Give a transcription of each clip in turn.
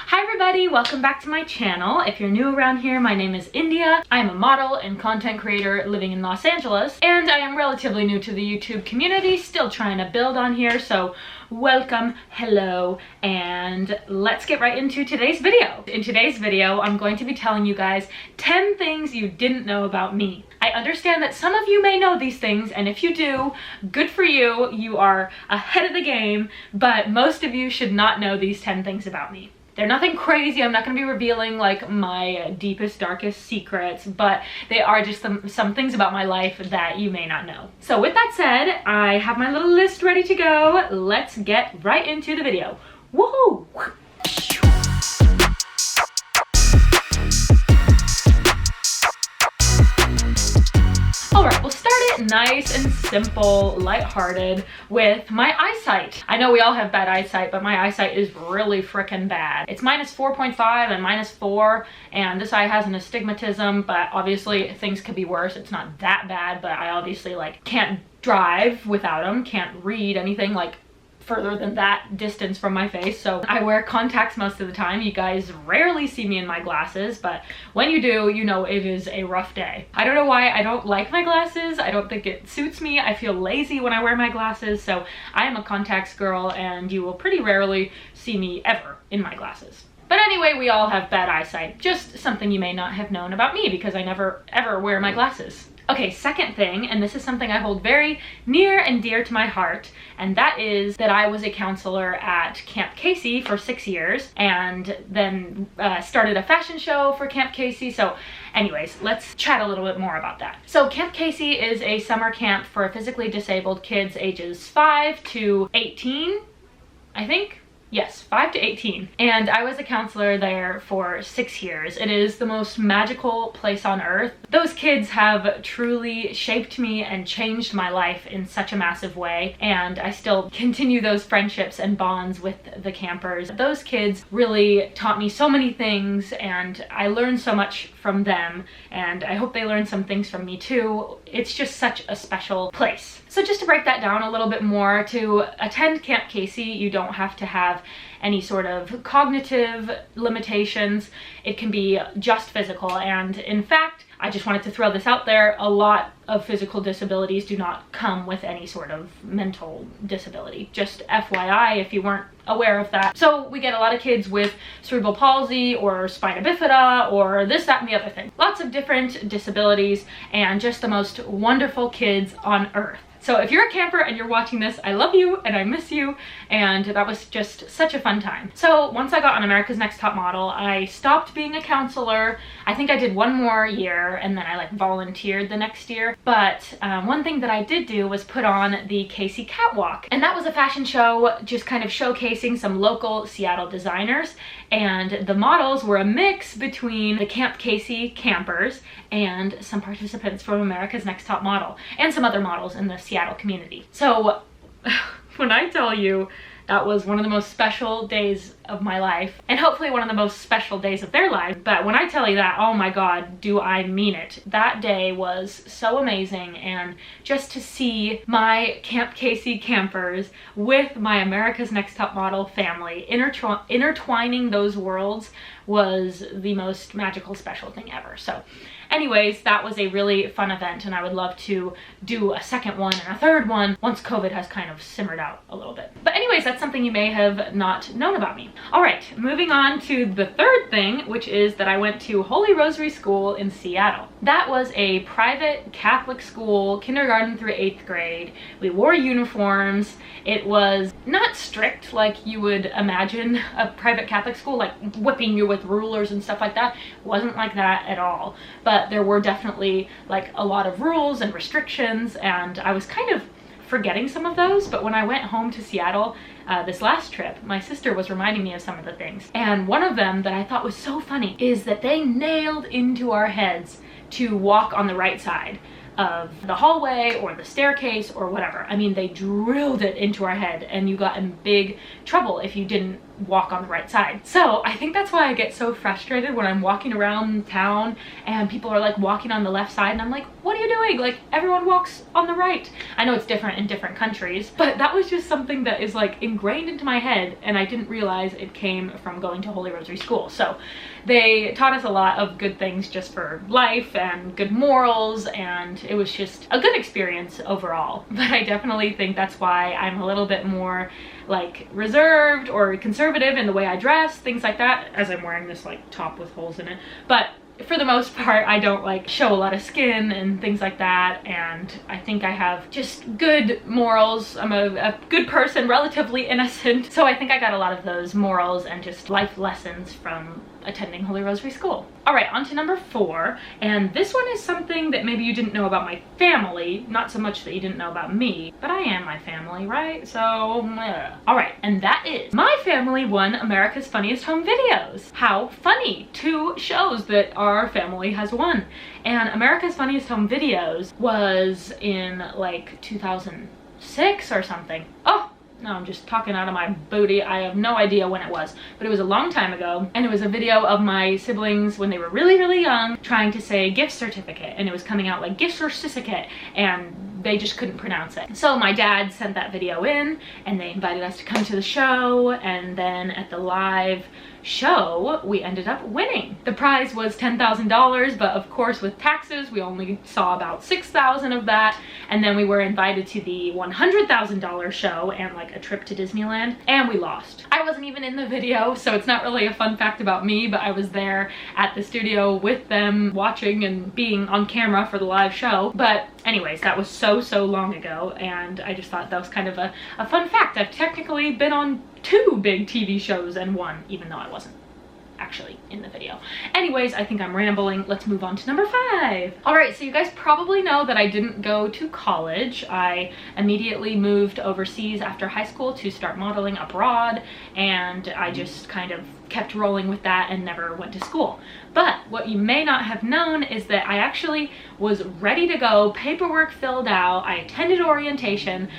Hi everybody, welcome back to my channel. If you're new around here, my name is India. I am a model and content creator living in Los Angeles, and I am relatively new to the YouTube community, still trying to build on here, so welcome, hello, and let's get right into today's video. In today's video, I'm going to be telling you guys 10 things you didn't know about me. I understand that some of you may know these things, and if you do, good for you, you are ahead of the game, but most of you should not know these 10 things about me. They're nothing crazy. I'm not going to be revealing like my deepest, darkest secrets, but they are just some things about my life that you may not know. So with that said, I have my little list ready to go. Let's get right into the video. Woohoo! Alright, we'll start it nice and simple, lighthearted with my eyesight. I know we all have bad eyesight, but my eyesight is really freaking bad. It's minus 4.5 and minus 4, and this eye has an astigmatism, but obviously things could be worse. It's not that bad, but I obviously like can't drive without them, can't read anything like further than that distance from my face, so I wear contacts most of the time. You guys rarely see me in my glasses, but when you do, you know it is a rough day. I don't know why I don't like my glasses. I don't think it suits me. I feel lazy when I wear my glasses, so I am a contacts girl, and you will pretty rarely see me ever in my glasses. But anyway, we all have bad eyesight. Just something you may not have known about me because I never ever wear my glasses. Okay, second thing, and this is something I hold very near and dear to my heart, and that is that I was a counselor at Camp Casey for 6 years, and then started a fashion show for Camp Casey. So anyways, let's chat a little bit more about that. So Camp Casey is a summer camp for physically disabled kids ages 5 to 18, I think. Yes, 5 to 18. And I was a counselor there for 6 years. It is the most magical place on earth. Those kids have truly shaped me and changed my life in such a massive way. And I still continue those friendships and bonds with the campers. Those kids really taught me so many things, and I learned so much from them. And I hope they learned some things from me too. It's just such a special place. So just to break that down a little bit more, to attend Camp Casey, you don't have to have any sort of cognitive limitations. It can be just physical, and in fact, I just wanted to throw this out there, a lot of physical disabilities do not come with any sort of mental disability. Just FYI if you weren't aware of that. So we get a lot of kids with cerebral palsy or spina bifida or this, that, and the other thing. Lots of different disabilities and just the most wonderful kids on earth. So if you're a camper and you're watching this, I love you and I miss you, and that was just such a fun time. So once I got on America's Next Top Model, I stopped being a counselor. I think I did one more year and then I like volunteered the next year. But one thing that I did do was put on the Casey Catwalk, and that was a fashion show just kind of showcasing some local Seattle designers, and the models were a mix between the Camp Casey campers and some participants from America's Next Top Model and some other models in the Seattle community. So when I tell you that was one of the most special days of my life, and hopefully one of the most special days of their life, but when I tell you that, oh my god, do I mean it. That day was so amazing, and just to see my Camp Casey campers with my America's Next Top Model family intertwining those worlds was the most magical, special thing ever. So anyways, that was a really fun event, and I would love to do a second one and a third one once COVID has kind of simmered out a little bit. But anyways, that's something you may have not known about me. All right, moving on to the third thing, which is that I went to Holy Rosary School in Seattle. That was a private Catholic school, kindergarten through 8th grade. We wore uniforms. It was not strict like you would imagine a private Catholic school, like whipping you with rulers and stuff like that. It wasn't like that at all. But there were definitely like a lot of rules and restrictions, and I was kind of forgetting some of those. But when I went home to Seattle this last trip, my sister was reminding me of some of the things, and one of them that I thought was so funny is that they nailed into our heads to walk on the right side of the hallway or the staircase or whatever. I mean, they drilled it into our head, and you got in big trouble if you didn't walk on the right side. So I think that's why I get so frustrated when I'm walking around town and people are like walking on the left side, and I'm like, what are you doing? Like, everyone walks on the right. I know it's different in different countries, but that was just something that is like ingrained into my head, and I didn't realize it came from going to Holy Rosary School. So they taught us a lot of good things just for life and good morals, and it was just a good experience overall. But I definitely think that's why I'm a little bit more like reserved or conservative in the way I dress, things like that, as I'm wearing this like top with holes in it. But for the most part, I don't like show a lot of skin and things like that, and I think I have just good morals. I'm a good person, relatively innocent, so I think I got a lot of those morals and just life lessons from attending Holy Rosary School. All right, on to number 4, and this one is something that maybe you didn't know about my family, not so much that you didn't know about me, but I am my family, right? So, all right, and that is my family won America's Funniest Home Videos. How funny! 2 shows that our family has won. And America's Funniest Home Videos was in like 2006 or something. Oh, no, I'm just talking out of my booty. I have no idea when it was, but it was a long time ago, and it was a video of my siblings when they were really, really young trying to say gift certificate, and it was coming out like gift certificate, and they just couldn't pronounce it. So my dad sent that video in, and they invited us to come to the show, and then at the live show we ended up winning. The prize was $10,000, but of course with taxes we only saw about $6,000 of that, and then we were invited to the $100,000 show and like a trip to Disneyland, and we lost. I wasn't even in the video, so it's not really a fun fact about me, but I was there at the studio with them watching and being on camera for the live show. But anyways, that was so long ago, and I just thought that was kind of a fun fact. I've technically been on 2 big TV shows and won, even though I wasn't actually in the video. Anyways, I think I'm rambling. Let's move on to number 5. All right, so you guys probably know that I didn't go to college. I immediately moved overseas after high school to start modeling abroad, and I just kind of kept rolling with that and never went to school. But what you may not have known is that I actually was ready to go, paperwork filled out, I attended orientation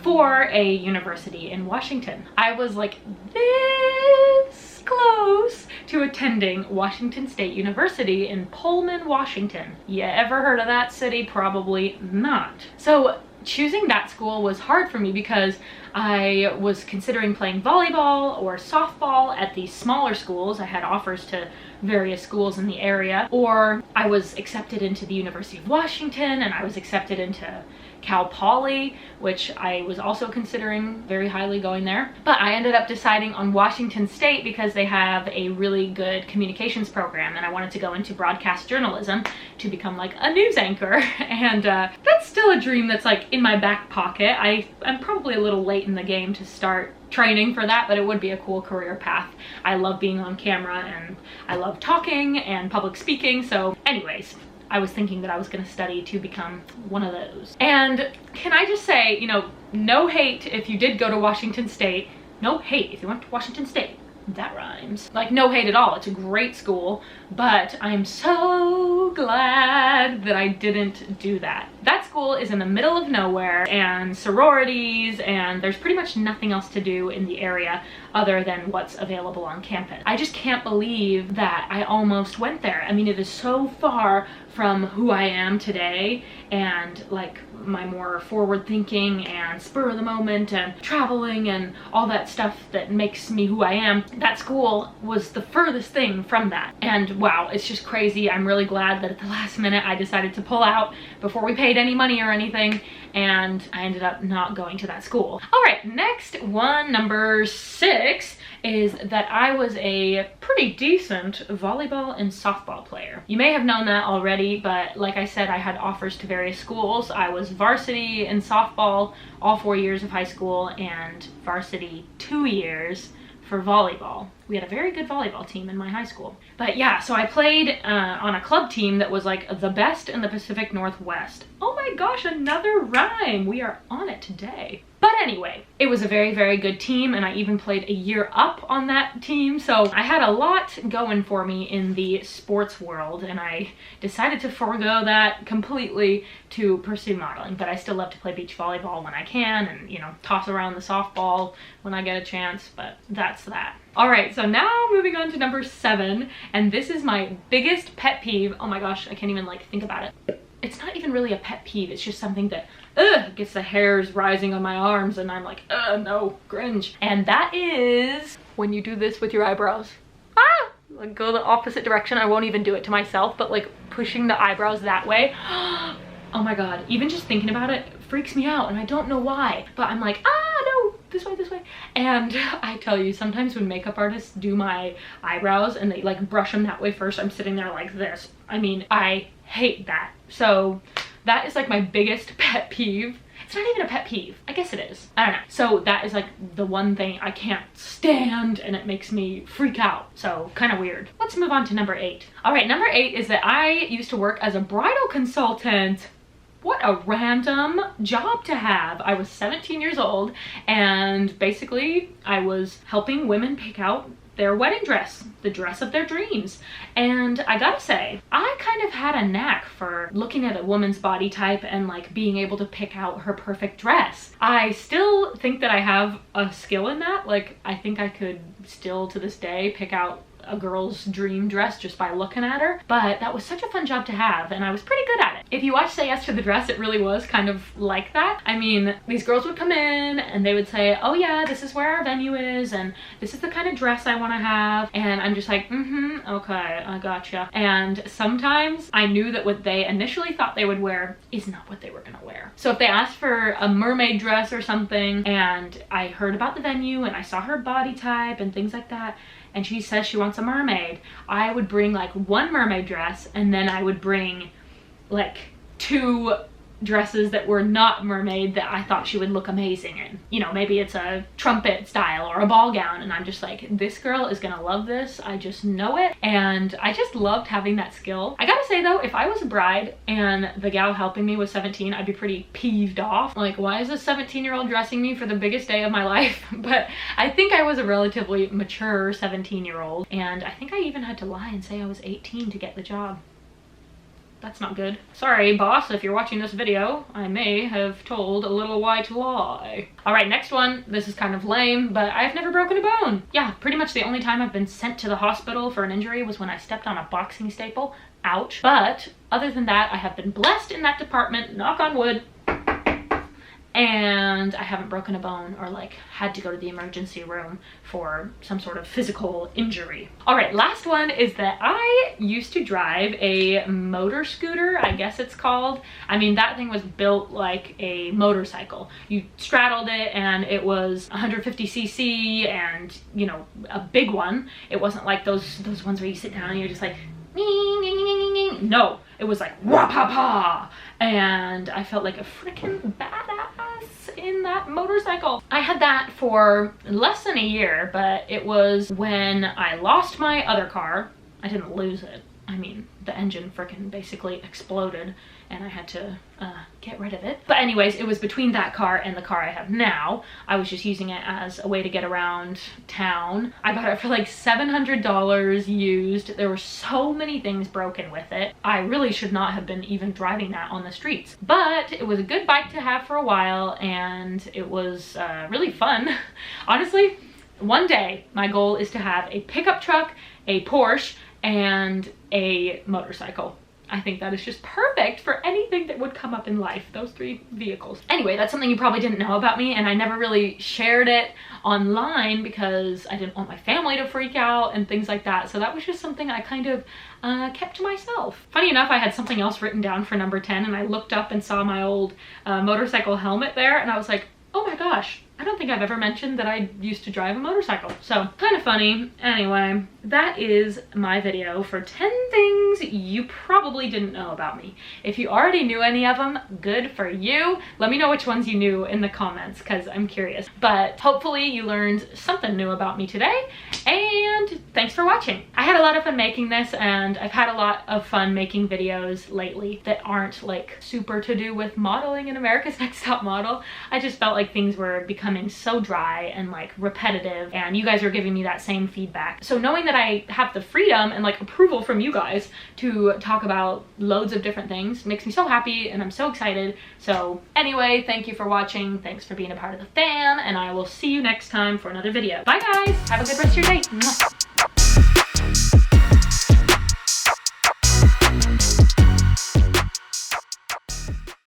for a university in Washington. I was like this close to attending Washington State University in Pullman, Washington. You ever heard of that city? Probably not. So choosing that school was hard for me because I was considering playing volleyball or softball at the smaller schools. I had offers to various schools in the area, or I was accepted into the University of Washington, and I was accepted into Cal Poly, which I was also considering very highly going there. But I ended up deciding on Washington State because they have a really good communications program, and I wanted to go into broadcast journalism to become like a news anchor. And that's still a dream that's like in my back pocket. I'm probably a little late in the game to start training for that, but it would be a cool career path. I love being on camera, and I love talking and public speaking. So anyways, I was thinking that I was going to study to become one of those. And can I just say, you know, no hate if you did go to Washington State. No hate if you went to Washington State. That rhymes. Like, no hate at all. It's a great school, but I'm so glad that I didn't do that. That school is in the middle of nowhere, and sororities, and there's pretty much nothing else to do in the area other than what's available on campus. I just can't believe that I almost went there. I mean, it is so far from who I am today, and like my more forward thinking and spur of the moment and traveling and all that stuff that makes me who I am. That school was the furthest thing from that. And wow, it's just crazy. I'm really glad that at the last minute I decided to pull out before we paid any money or anything, and I ended up not going to that school. All right, next one, number 6, is that I was a pretty decent volleyball and softball player. You may have known that already, but like I said, I had offers to various schools. I was varsity in softball all 4 years of high school, and varsity 2 years for volleyball. We had a very good volleyball team in my high school. But yeah, so I played on a club team that was like the best in the Pacific Northwest. Oh my gosh, another rhyme! We are on it today. But anyway, it was a very, very good team, and I even played a year up on that team, so I had a lot going for me in the sports world, and I decided to forego that completely to pursue modeling. But I still love to play beach volleyball when I can, and, you know, toss around the softball when I get a chance, but that's that. All right, so now moving on to number 7, and this is my biggest pet peeve. Oh my gosh, I can't even like think about it. it's not even really a pet peeve. It's just something that gets the hairs rising on my arms and I'm like, no, cringe. And that is when you do this with your eyebrows. Like go the opposite direction. I won't even do it to myself, but like pushing the eyebrows that way. Oh my God, even just thinking about it freaks me out and I don't know why, but I'm like, no, this way. And I tell you, sometimes when makeup artists do my eyebrows and they like brush them that way first, I'm sitting there like this. I mean, I hate that. So that is like my biggest pet peeve. It's not even a pet peeve. I guess it is. I don't know. So that is like the one thing I can't stand and it makes me freak out. So kind of weird. Let's move on to number 8. All right, number 8 is that I used to work as a bridal consultant. What a random job to have. I was 17 years old and basically I was helping women pick out their wedding dress, the dress of their dreams. And I gotta say, I kind of had a knack for looking at a woman's body type and like being able to pick out her perfect dress. I still think that I have a skill in that. Like I think I could still to this day pick out a girl's dream dress just by looking at her, but that was such a fun job to have and I was pretty good at it. If you watch Say Yes to the Dress, it really was kind of like that. I mean, these girls would come in and they would say, oh yeah, this is where our venue is and this is the kind of dress I want to have, and I'm just like, okay, I gotcha. And sometimes I knew that what they initially thought they would wear is not what they were gonna wear. So if they asked for a mermaid dress or something and I heard about the venue and I saw her body type and things like that, and she says she wants a mermaid, I would bring like one mermaid dress and then I would bring like 2 dresses that were not mermaid that I thought she would look amazing in. You know, maybe it's a trumpet style or a ball gown and I'm just like, this girl is gonna love this. I just know it. And I just loved having that skill. I gotta say though, if I was a bride and the gal helping me was 17, I'd be pretty peeved off. Like, why is a 17-year-old dressing me for the biggest day of my life? But I think I was a relatively mature 17-year-old and I think I even had to lie and say I was 18 to get the job. That's not good. Sorry, boss, if you're watching this video, I may have told a little white lie. All right, next one. This is kind of lame, but I've never broken a bone. Yeah, pretty much the only time I've been sent to the hospital for an injury was when I stepped on a boxing staple. Ouch. But other than that, I have been blessed in that department, knock on wood. And I haven't broken a bone or like had to go to the emergency room for some sort of physical injury. All right, last one is that I used to drive a motor scooter, I guess it's called. I mean, that thing was built like a motorcycle. You straddled it and it was 150cc and, you know, a big one. It wasn't like those ones where you sit down and you're just like, no, it was like wah-pa-pa, and I felt like a freaking badass in that motorcycle. I had that for less than a year, but it was when I lost my other car. I didn't lose it. I mean, the engine freaking basically exploded and I had to get rid of it. But anyways, it was between that car and the car I have now. I was just using it as a way to get around town. I got it for like $700 used. There were so many things broken with it. I really should not have been even driving that on the streets. But it was a good bike to have for a while and it was really fun. Honestly, one day my goal is to have a pickup truck, a Porsche, and a motorcycle. I think that is just perfect for anything that would come up in life, those 3 vehicles. Anyway, that's something you probably didn't know about me, and I never really shared it online because I didn't want my family to freak out and things like that. So that was just something I kind of kept to myself. Funny enough, I had something else written down for number 10 and I looked up and saw my old motorcycle helmet there and I was like, oh my gosh, I don't think I've ever mentioned that I used to drive a motorcycle. So kind of funny. Anyway, that is my video for 10 things you probably didn't know about me. If you already knew any of them, good for you. Let me know which ones you knew in the comments because I'm curious. But hopefully you learned something new about me today, and thanks for watching. I had a lot of fun making this, and I've had a lot of fun making videos lately that aren't like super to do with modeling and America's Next Top Model. I just felt like things were becoming so dry and like repetitive, and you guys are giving me that same feedback. So knowing that I have the freedom and like approval from you guys to talk about loads of different things makes me so happy, and I'm so excited. So anyway, thank you for watching. Thanks for being a part of the fam, and I will see you next time for another video. Bye guys, have a good rest of your day. Mwah.